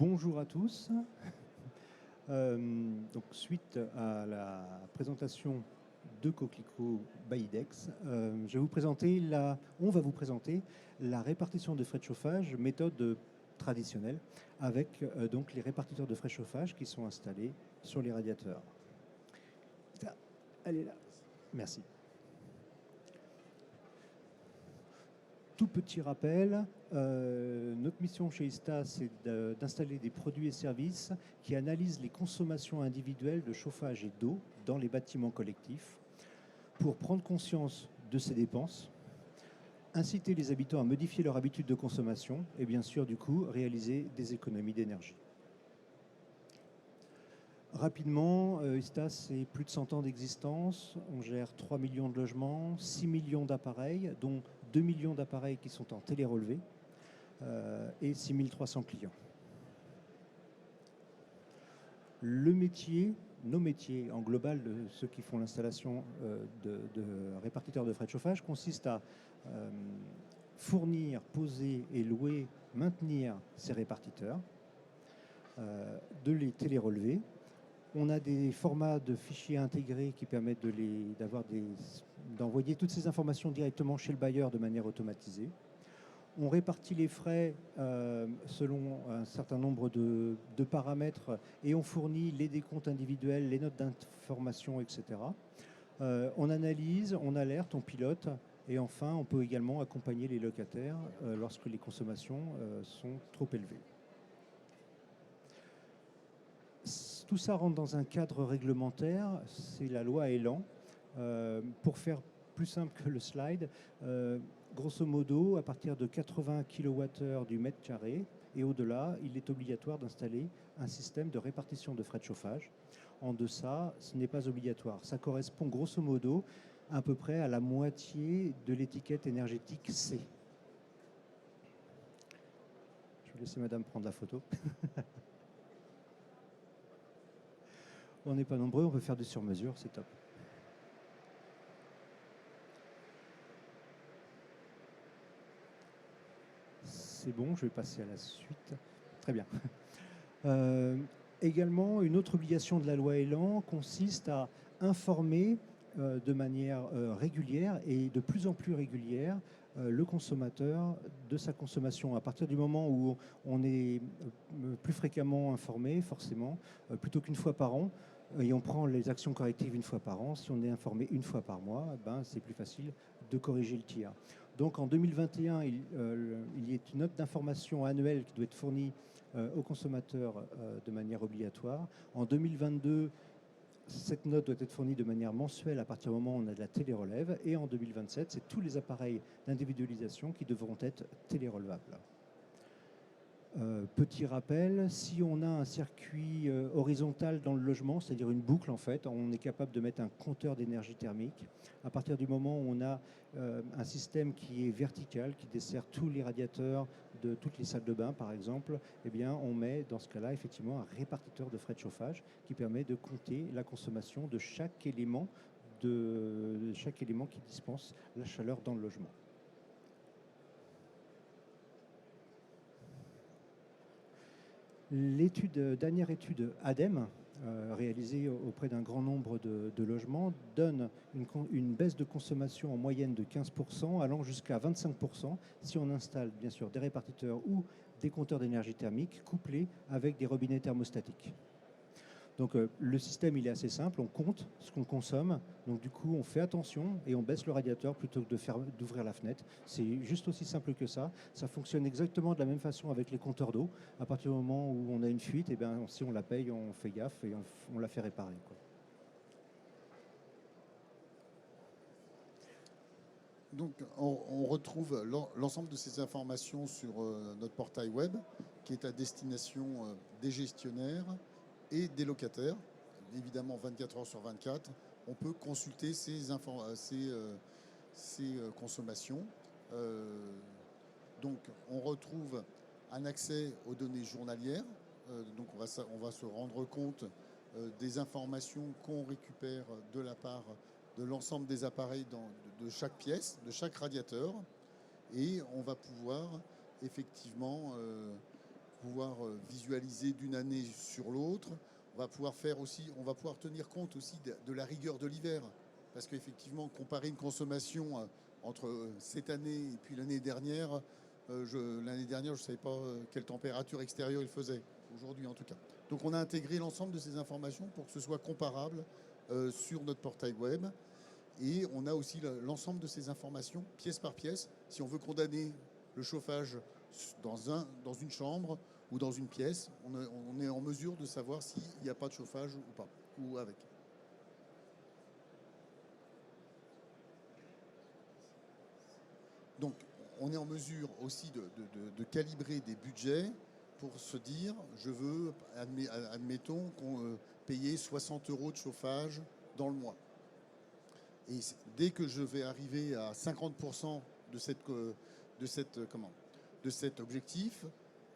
Bonjour à tous. Donc, suite à la présentation de Coquelicot by IDEX, on va vous présenter la répartition de frais de chauffage, méthode traditionnelle, avec donc les répartiteurs de frais de chauffage qui sont installés sur les radiateurs. Elle est là. Merci. Tout petit rappel, notre mission chez ISTA, c'est d'installer des produits et services qui analysent les consommations individuelles de chauffage et d'eau dans les bâtiments collectifs pour prendre conscience de ces dépenses, inciter les habitants à modifier leur habitude de consommation et bien sûr, du coup, réaliser des économies d'énergie. Rapidement, ISTA, c'est plus de 100 ans d'existence. On gère 3 millions de logements, 6 millions d'appareils, dont 2 millions d'appareils qui sont en télérelevé et 6300 clients. Nos métiers en global de ceux qui font l'installation de répartiteurs de frais de chauffage consistent à fournir, poser et louer, maintenir ces répartiteurs, de les télérelever. On a des formats de fichiers intégrés qui permettent d'envoyer toutes ces informations directement chez le bailleur de manière automatisée. On répartit les frais selon un certain nombre de paramètres et on fournit les décomptes individuels, les notes d'information, etc. On analyse, on alerte, on pilote et enfin on peut également accompagner les locataires lorsque les consommations sont trop élevées. Tout ça rentre dans un cadre réglementaire, c'est la loi Elan. Pour faire plus simple que le slide, grosso modo, à partir de 80 kWh du mètre carré et au-delà, il est obligatoire d'installer un système de répartition de frais de chauffage. En deçà, ce n'est pas obligatoire. Ça correspond grosso modo à peu près à la moitié de l'étiquette énergétique C. Je vais laisser madame prendre la photo. On n'est pas nombreux, on peut faire du sur-mesure, c'est top. C'est bon, je vais passer à la suite. Très bien. Également, une autre obligation de la loi Elan consiste à informer de manière régulière et de plus en plus régulière le consommateur de sa consommation. À partir du moment où on est plus fréquemment informé, forcément, plutôt qu'une fois par an, et on prend les actions correctives une fois par an, si on est informé une fois par mois, c'est plus facile de corriger le tir. Donc en 2021, il y a une note d'information annuelle qui doit être fournie aux consommateurs de manière obligatoire. En 2022, cette note doit être fournie de manière mensuelle à partir du moment où on a de la télérelève. Et en 2027, c'est tous les appareils d'individualisation qui devront être télérelevables. Petit rappel, si on a un circuit horizontal dans le logement, c'est-à-dire une boucle en fait, on est capable de mettre un compteur d'énergie thermique. À partir du moment où on a un système qui est vertical, qui dessert tous les radiateurs de toutes les salles de bain par exemple, eh bien on met dans ce cas-là effectivement un répartiteur de frais de chauffage qui permet de compter la consommation de chaque élément qui dispense la chaleur dans le logement. Dernière étude ADEME, réalisée auprès d'un grand nombre de logements, donne une baisse de consommation en moyenne de 15%, allant jusqu'à 25% si on installe bien sûr des répartiteurs ou des compteurs d'énergie thermique couplés avec des robinets thermostatiques. Donc le système il est assez simple, on compte ce qu'on consomme, donc du coup on fait attention et on baisse le radiateur plutôt que d'ouvrir la fenêtre. C'est juste aussi simple que ça. Ça fonctionne exactement de la même façon avec les compteurs d'eau. À partir du moment où on a une fuite, eh bien, si on la paye, on fait gaffe et on la fait réparer, quoi. Donc, on retrouve l'ensemble de ces informations sur notre portail web, qui est à destination des gestionnaires et des locataires. Évidemment, 24 heures sur 24, on peut consulter ces consommations. Donc, on retrouve un accès aux données journalières. Donc, on va se rendre compte des informations qu'on récupère de la part de l'ensemble des appareils de chaque pièce, de chaque radiateur. Et on va pouvoir effectivement pouvoir visualiser d'une année sur l'autre. On va pouvoir faire aussi, on va pouvoir tenir compte aussi de la rigueur de l'hiver. Parce qu'effectivement, comparer une consommation entre cette année et puis l'année dernière, l'année dernière, je ne savais pas quelle température extérieure il faisait, aujourd'hui en tout cas. Donc on a intégré l'ensemble de ces informations pour que ce soit comparable sur notre portail web. Et on a aussi l'ensemble de ces informations, pièce par pièce. Si on veut condamner le chauffage dans une chambre ou dans une pièce, on est en mesure de savoir s'il n'y a pas de chauffage ou pas, ou avec. Donc, on est en mesure aussi de calibrer des budgets pour se dire, je veux, admettons, qu'on paye 60 € de chauffage dans le mois. Et dès que je vais arriver à 50% de cet objectif,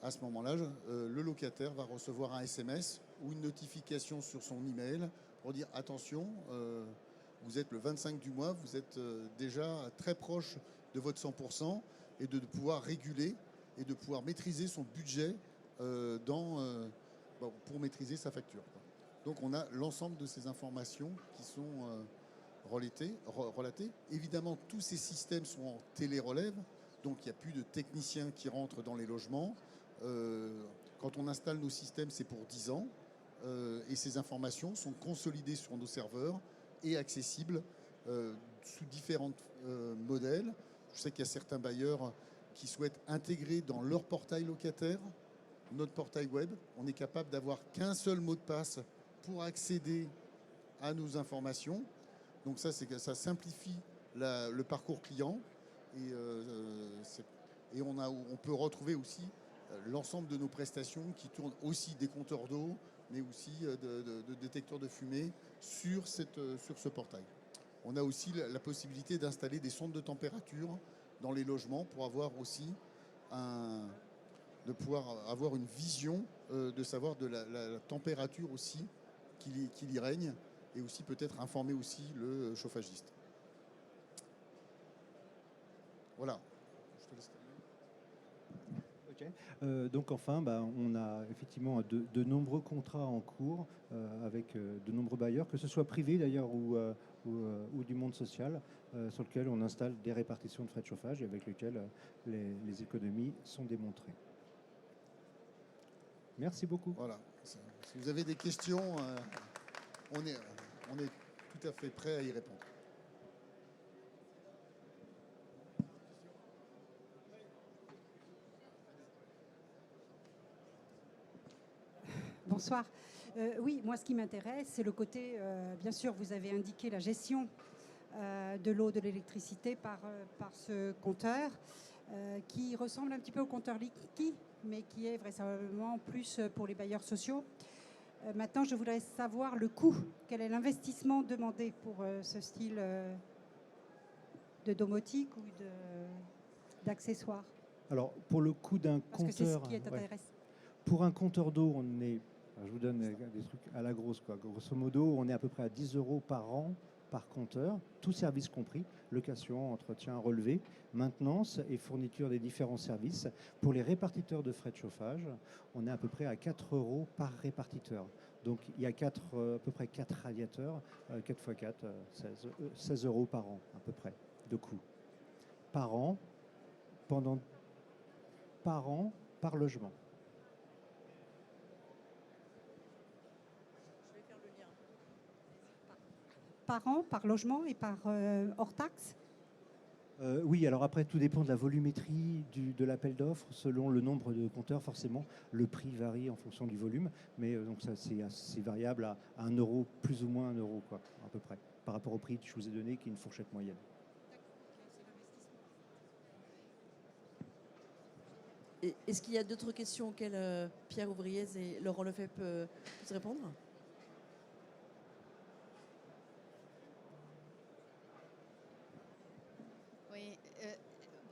à ce moment-là, le locataire va recevoir un SMS ou une notification sur son email pour dire attention, vous êtes le 25 du mois, vous êtes déjà très proche de votre 100% et de pouvoir réguler et de pouvoir maîtriser son budget pour maîtriser sa facture. Donc on a l'ensemble de ces informations qui sont relatées. Évidemment, tous ces systèmes sont en télérelève, donc il n'y a plus de techniciens qui rentrent dans les logements. Quand on installe nos systèmes, c'est pour 10 ans. Et ces informations sont consolidées sur nos serveurs et accessibles sous différents modèles. Je sais qu'il y a certains bailleurs qui souhaitent intégrer dans leur portail locataire notre portail web. On est capable d'avoir qu'un seul mot de passe pour accéder à nos informations. Donc ça simplifie le parcours client. Et on peut retrouver aussi l'ensemble de nos prestations qui tournent aussi des compteurs d'eau, mais aussi de détecteurs de fumée sur ce portail. On a aussi la possibilité d'installer des sondes de température dans les logements pour avoir aussi de pouvoir avoir une vision de savoir de la température aussi qu'il y règne, et aussi peut-être informer aussi le chauffagiste. Voilà. Je te laisse terminer. Ok. Donc enfin, on a effectivement de nombreux contrats en cours avec de nombreux bailleurs, que ce soit privé d'ailleurs ou du monde social, sur lequel on installe des répartitions de frais de chauffage et avec lesquels les économies sont démontrées. Merci beaucoup. Voilà. Si vous avez des questions, on est tout à fait prêt à y répondre. Bonsoir. Oui, moi, ce qui m'intéresse, c'est le côté, bien sûr, vous avez indiqué la gestion de l'eau, de l'électricité par ce compteur qui ressemble un petit peu au compteur Linky, mais qui est vraisemblablement plus pour les bailleurs sociaux. Maintenant, je voudrais savoir le coût. Quel est l'investissement demandé pour ce style de domotique ou d'accessoires? Alors, pour le coût d'un compteur... Parce que c'est ce qui est intéressant. Pour un compteur d'eau, on est... Je vous donne des trucs à la grosse, quoi. Grosso modo, on est à peu près à 10 € par an par compteur, tout service compris, location, entretien, relevé, maintenance et fourniture des différents services. Pour les répartiteurs de frais de chauffage, on est à peu près à 4 € par répartiteur. Donc il y a à peu près 4 radiateurs, 4 x 4, 16 € par an à peu près de coût. Par an, par logement. Par an, par logement et par hors taxe? Oui, alors après, tout dépend de la volumétrie de l'appel d'offres. Selon le nombre de compteurs, forcément, le prix varie en fonction du volume. Mais donc ça, c'est assez variable à 1 €, plus ou moins 1 €, quoi, à peu près, par rapport au prix que je vous ai donné, qui est une fourchette moyenne. Est-ce qu'il y a d'autres questions auxquelles Pierre Ouvriez et Laurent Lefebvre peuvent répondre? Oui.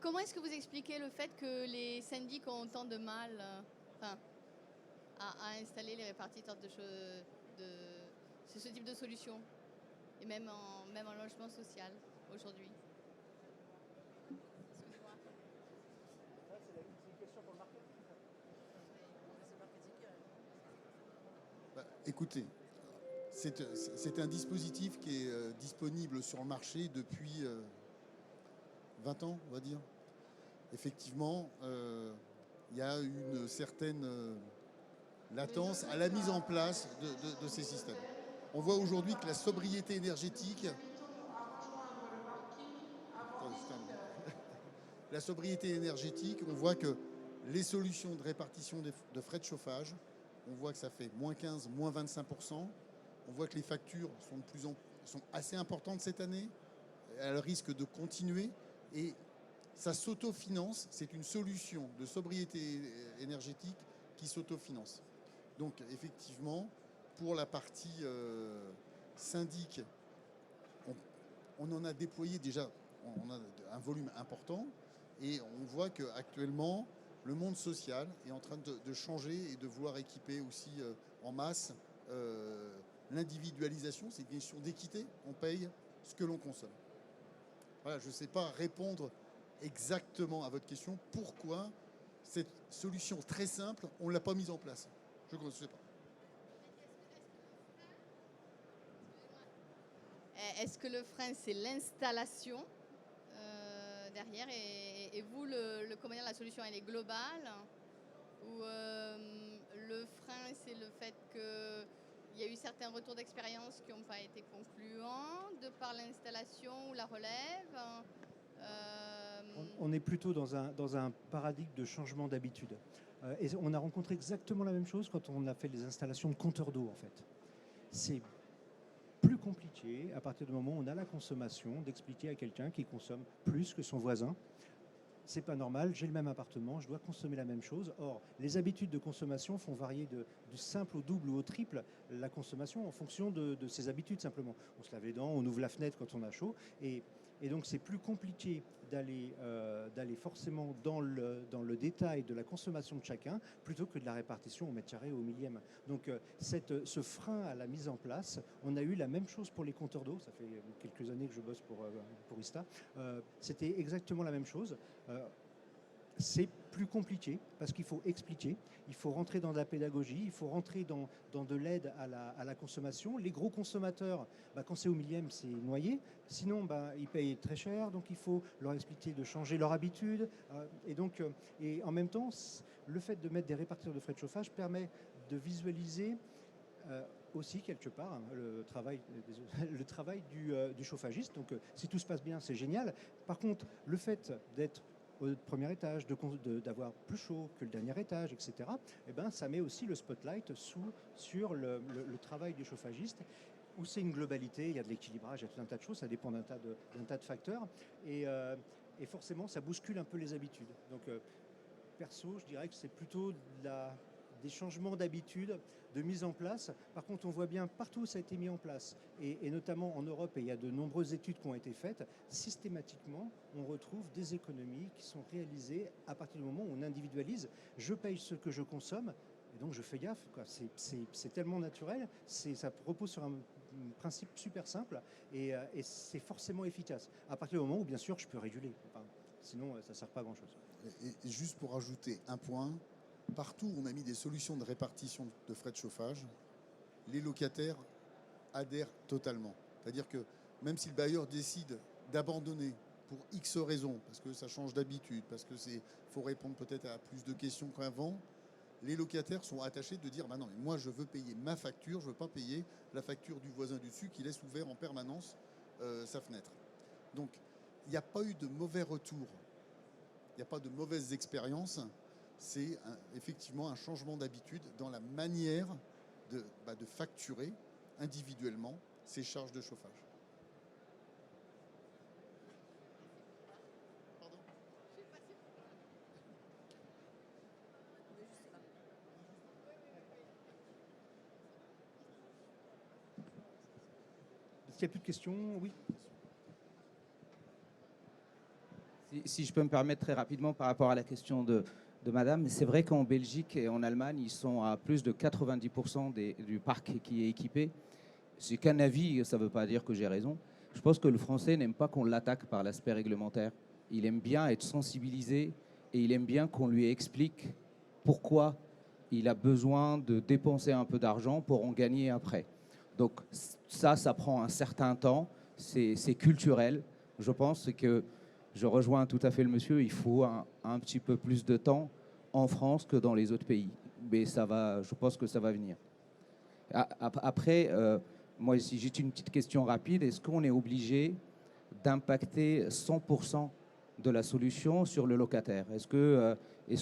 Comment est-ce que vous expliquez le fait que les syndics ont autant de mal à installer les répartiteurs ce type de solution, et même en logement social aujourd'hui? Écoutez, c'est un dispositif qui est disponible sur le marché depuis 20 ans, on va dire. Effectivement, il y a une certaine latence à la mise en place de ces systèmes. On voit aujourd'hui que la sobriété énergétique... La sobriété énergétique, on voit que les solutions de répartition de frais de chauffage, on voit que ça fait moins 15, moins 25%. On voit que les factures sont assez importantes cette année. Elles risquent de continuer. Et ça s'autofinance. C'est une solution de sobriété énergétique qui s'autofinance. Donc effectivement, pour la partie syndic, on en a déployé déjà on a un volume important. Et on voit qu'actuellement, le monde social est en train de changer et de vouloir équiper aussi en masse l'individualisation. C'est une question d'équité. On paye ce que l'on consomme. Voilà, je ne sais pas répondre exactement à votre question. Pourquoi cette solution très simple, on ne l'a pas mise en place? Je ne sais pas. Est-ce que le frein, c'est l'installation derrière et vous, comment dire, la solution, elle est globale? Ou le frein, c'est le fait qu'il y a eu certains retours d'expérience qui n'ont pas été concluants de par l'installation ou la relève? On est plutôt dans un paradigme de changement d'habitude. Et on a rencontré exactement la même chose quand on a fait les installations de compteurs d'eau, en fait. C'est plus compliqué à partir du moment où on a la consommation d'expliquer à quelqu'un qui consomme plus que son voisin. C'est pas normal, j'ai le même appartement, je dois consommer la même chose. Or, les habitudes de consommation font varier du simple au double ou au triple la consommation en fonction de ses habitudes simplement. On se lave les dents, on ouvre la fenêtre quand on a chaud et donc c'est plus compliqué d'aller forcément dans le détail de la consommation de chacun plutôt que de la répartition au mètre carré ou au millième. Donc ce frein à la mise en place, on a eu la même chose pour les compteurs d'eau, ça fait quelques années que je bosse pour ISTA, c'était exactement la même chose. C'est plus compliqué parce qu'il faut expliquer, il faut rentrer dans de la pédagogie, il faut rentrer dans de l'aide à la consommation. Les gros consommateurs, quand c'est au millième, c'est noyé. Sinon, ils payent très cher, donc il faut leur expliquer de changer leur habitude. Et en même temps, le fait de mettre des répartiteurs de frais de chauffage permet de visualiser aussi quelque part le travail du chauffagiste. Donc si tout se passe bien, c'est génial. Par contre, le fait d'être au premier étage, d'avoir plus chaud que le dernier étage, etc., ça met aussi le spotlight sur le travail du chauffagiste, où c'est une globalité, il y a de l'équilibrage, il y a tout un tas de choses, ça dépend d'un tas de facteurs, et forcément, ça bouscule un peu les habitudes. Donc, perso, je dirais que c'est plutôt des changements d'habitude, de mise en place. Par contre, on voit bien partout où ça a été mis en place, et notamment en Europe, et il y a de nombreuses études qui ont été faites, systématiquement, on retrouve des économies qui sont réalisées à partir du moment où on individualise. Je paye ce que je consomme, et donc je fais gaffe, quoi. C'est tellement naturel, ça repose sur un principe super simple, et c'est forcément efficace. À partir du moment où, bien sûr, je peux réguler. Sinon, ça ne sert pas à grand-chose. Et juste pour ajouter un point, partout où on a mis des solutions de répartition de frais de chauffage, les locataires adhèrent totalement. C'est-à-dire que même si le bailleur décide d'abandonner pour X raisons, parce que ça change d'habitude, parce qu'il faut répondre peut-être à plus de questions qu'avant, les locataires sont attachés de dire non, mais moi je veux payer ma facture, je ne veux pas payer la facture du voisin du dessus qui laisse ouvert en permanence sa fenêtre. Donc il n'y a pas eu de mauvais retours, il n'y a pas de mauvaises expériences. C'est effectivement un changement d'habitude dans la manière de facturer individuellement ces charges de chauffage. S'il n'y a plus de questions, oui. Si je peux me permettre très rapidement par rapport à la question de madame, c'est vrai qu'en Belgique et en Allemagne, ils sont à plus de 90% du parc qui est équipé. C'est qu'un avis, ça ne veut pas dire que j'ai raison. Je pense que le Français n'aime pas qu'on l'attaque par l'aspect réglementaire. Il aime bien être sensibilisé et il aime bien qu'on lui explique pourquoi il a besoin de dépenser un peu d'argent pour en gagner après. Donc ça prend un certain temps, c'est culturel. Je pense que je rejoins tout à fait le monsieur, il faut un petit peu plus de temps en France que dans les autres pays. Mais je pense que ça va venir. Après, moi, si j'ai une petite question rapide, est-ce qu'on est obligé d'impacter 100% de la solution sur le locataire? Est-ce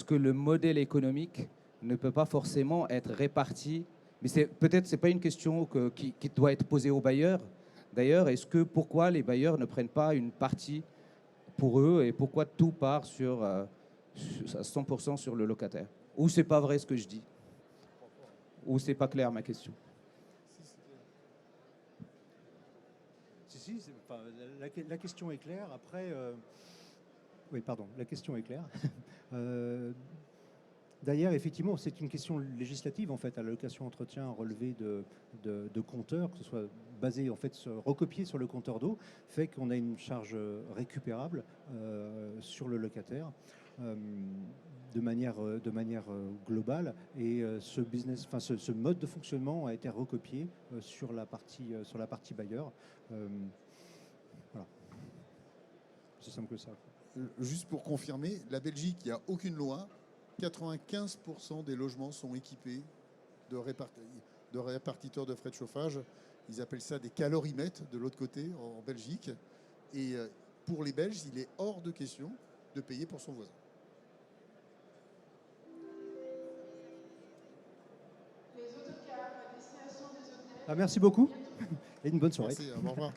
que le modèle économique ne peut pas forcément être réparti? Mais peut-être c'est pas une question qui doit être posée aux bailleurs. D'ailleurs, pourquoi les bailleurs ne prennent pas une partie pour eux et pourquoi tout part à 100% sur le locataire? Ou c'est pas vrai ce que je dis? Ou c'est pas clair ma question? Si, enfin, la question est claire. Après, oui, pardon, la question est claire. D'ailleurs, effectivement, c'est une question législative, en fait, à l'allocation entretien relevée de compteurs, que ce soit basé, en fait, recopié sur le compteur d'eau, fait qu'on a une charge récupérable sur le locataire de manière globale. Et ce mode de fonctionnement a été recopié sur la partie bailleur. Voilà. C'est simple que ça. Juste pour confirmer, la Belgique, il n'y a aucune loi. 95% des logements sont équipés de répartiteurs de frais de chauffage. Ils appellent ça des calorimètres de l'autre côté, en Belgique. Et pour les Belges, il est hors de question de payer pour son voisin. Merci beaucoup et une bonne soirée. Merci, au revoir.